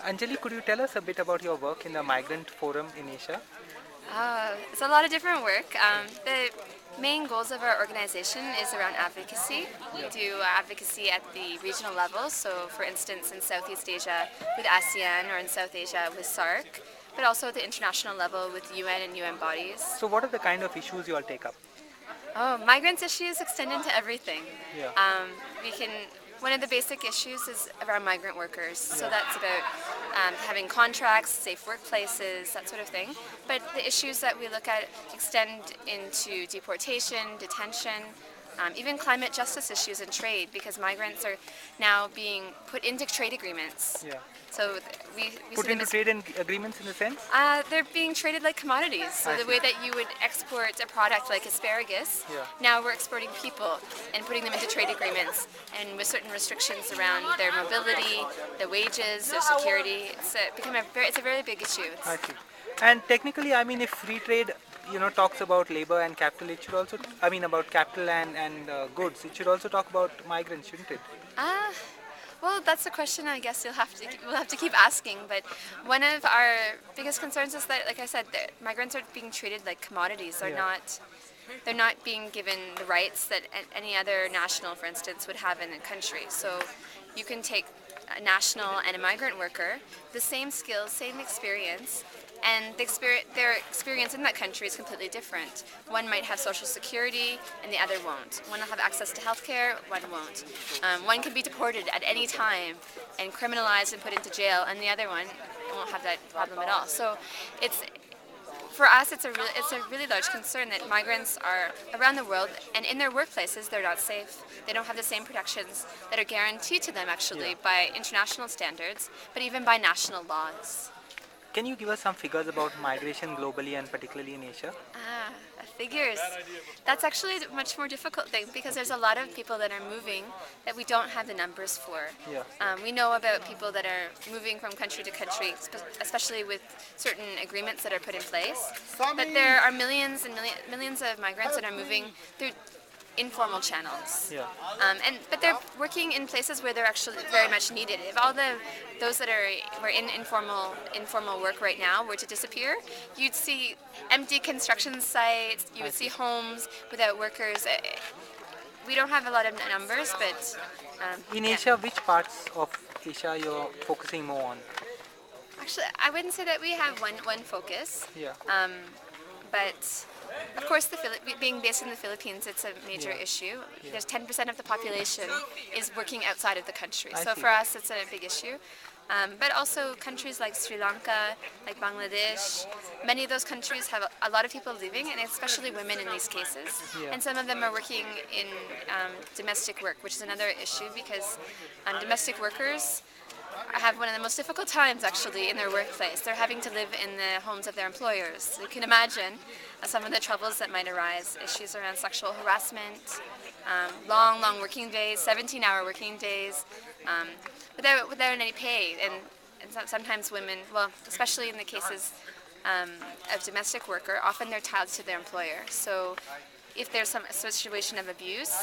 Anjali, could you tell us a bit about your work in the Migrant Forum in Asia? It's a lot of different work. The main goals of our organization is around advocacy. We Yeah. do advocacy at the regional level, so for instance in Southeast Asia with ASEAN or in South Asia with SARC, but also at the international level with UN and UN bodies. So, what are the kind of issues you all take up? Oh, migrants issues extend into everything. Yeah. We can. One of the basic issues is around migrant workers. So Yeah. that's about having contracts, safe workplaces, that sort of thing. But the issues that we look at extend into deportation, detention, even climate justice issues and trade, because migrants are now being put into trade agreements. Yeah. So we Put see them into as trade and agreements in a sense? they're being traded like commodities. So I the see. way that you would export a product like asparagus, Yeah. now we're exporting people and putting them into trade agreements, and with certain restrictions around their mobility, the wages, their security. It's a very big issue. I see. And technically, I mean, if free trade, talks about labor and capital, it should also, I mean, about capital and goods, it should also talk about migrants, shouldn't it? Uh, well, that's a question I guess we'll have to keep asking. But one of our biggest concerns is that, like I said, that migrants are being treated like commodities. Yeah. They're not being given the rights that any other national, for instance, would have in the country. So you can take a national and a migrant worker, the same skills, same experience, and their experience in that country is completely different. One might have social security and the other won't. One will have access to healthcare, one won't. One can be deported at any time and criminalized and put into jail, and the other one won't have that problem at all. So it's for us, it's a really large concern that migrants are around the world, and in their workplaces, they're not safe. They don't have the same protections that are guaranteed to them, actually, Yeah. by international standards, but even by national laws. Can you give us some figures about migration globally and particularly in Asia? Ah, figures. That's actually a much more difficult thing because there's a lot of people that are moving that we don't have the numbers for. Yeah. We know about people that are moving from country to country, especially with certain agreements that are put in place. But there are millions and millions of migrants that are moving through informal channels. Yeah. But they're working in places where they're actually very much needed. If all those that were in informal work right now were to disappear, you'd see empty construction sites. You would see homes without workers. We don't have a lot of numbers, but In yeah. Asia, which parts of Asia you're focusing more on? Actually, I wouldn't say that we have one focus. Yeah. But of course, being based in the Philippines, it's a major Yeah. issue. There's 10% of the population is working outside of the country. I So see. for us, it's a big issue. But also countries like Sri Lanka, like Bangladesh, many of those countries have a lot of people leaving, and especially women in these cases. Yeah. And some of them are working in domestic work, which is another issue because domestic workers have one of the most difficult times actually in their workplace. They're having to live in the homes of their employers. You can imagine some of the troubles that might arise, issues around sexual harassment, long working days, 17-hour working days, without any pay. And sometimes women, well, especially in the cases of domestic worker, often they're tied to their employer. So if there's some situation of abuse,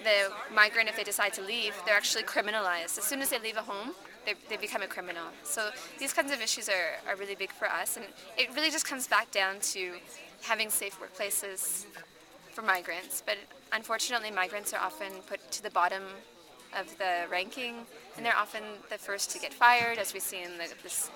the migrant, if they decide to leave, they're actually criminalized. As soon as they leave a home, they become a criminal. So these kinds of issues are really big for us, and it really just comes back down to having safe workplaces for migrants. But unfortunately, migrants are often put to the bottom of the ranking, and they're often the first to get fired, as we see in this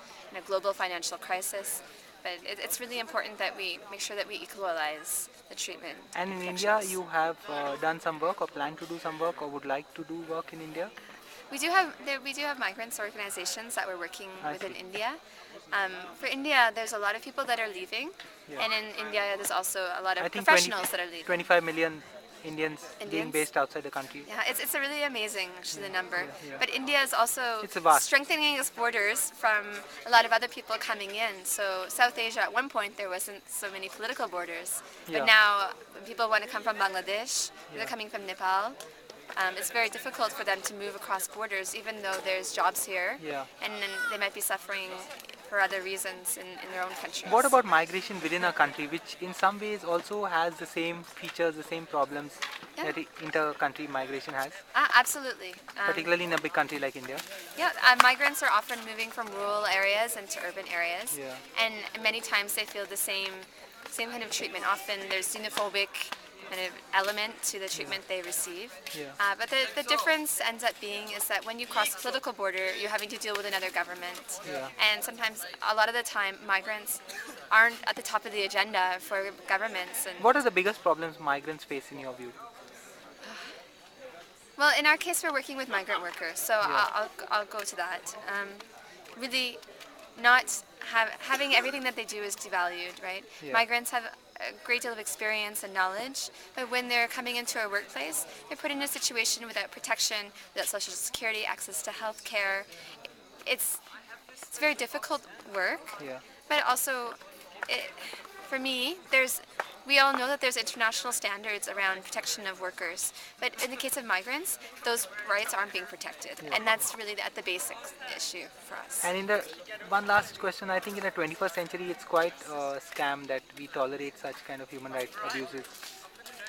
global financial crisis. But it's really important that we make sure that we equalize the treatment. And in India, protections. you have done some work or plan to do some work or would like to do work in India? We do have migrants organizations that we're working I with in see. India. For India, there's a lot of people that are leaving, Yeah. and in India, there's also a lot of I think professionals that are leaving. 25 million Indians being Indians? based outside the country. Yeah, it's a really amazing actually the number. Yeah. But India is also It's a vast. strengthening its borders from a lot of other people coming in. So South Asia, at one point, there wasn't so many political borders, Yeah. but now when people want to come from Bangladesh, Yeah. they're coming from Nepal. It's very difficult for them to move across borders, even though there's jobs here, Yeah. and then they might be suffering for other reasons in their own countries. What about migration within a country, which in some ways also has the same features, the same problems Yeah. that inter-country migration has, Absolutely. particularly in a big country like India? Yeah, migrants are often moving from rural areas into urban areas, Yeah. and many times they feel the same kind of treatment. Often there's xenophobic kind of element to the treatment they receive. Yeah. But the difference ends up being is that when you cross the political border, you're having to deal with another government, Yeah. and sometimes a lot of the time migrants aren't at the top of the agenda for governments. And What are the biggest problems migrants face in your view? well, in our case, we're working with migrant workers, so Yeah. I'll go to that. Really, not having everything that they do is devalued, right? Yeah. Migrants have a great deal of experience and knowledge, but when they're coming into a workplace, they're put in a situation without protection, without social security, access to health care. It's very difficult work, Yeah. but also, for me, we all know that there's international standards around protection of workers, but in the case of migrants, those rights aren't being protected, and that's really at the basic issue for us. And in the one last question, I think in the 21st century, it's quite a scam that we tolerate such kind of human rights abuses.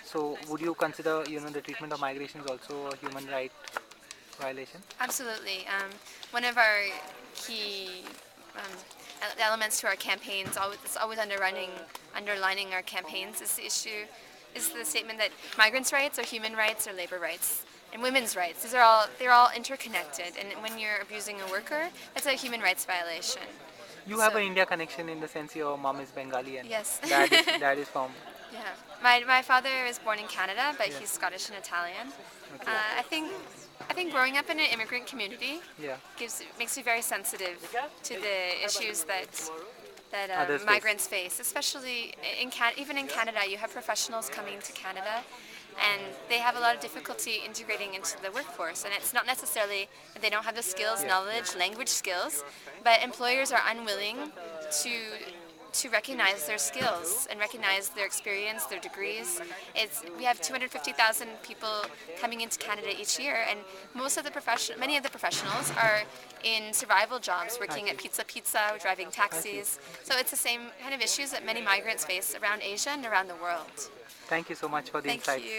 So, would you consider, the treatment of migration is also a human right violation? Absolutely. One of our key elements to our campaigns, it's always underlining our campaigns, is the issue, is the statement that migrants' rights are human rights or labor rights, and women's rights. They're all interconnected, and when you're abusing a worker, that's a human rights violation. You have So- an India connection in the sense your mom is Bengali and Yes. dad is from. Yeah. My father is born in Canada, but he's Scottish and Italian. Okay. I think growing up in an immigrant community Yeah. makes me very sensitive to the issues that Others face. migrants face, especially even in Canada. You have professionals coming to Canada, and they have a lot of difficulty integrating into the workforce. And it's not necessarily that they don't have the skills, knowledge, language skills, but employers are unwilling to recognize their skills and recognize their experience, their degrees. We have 250,000 people coming into Canada each year, and many of the professionals are in survival jobs, working at Pizza, driving taxis. So it's the same kind of issues that many migrants face around Asia and around the world. Thank you so much for the Thank insights. you.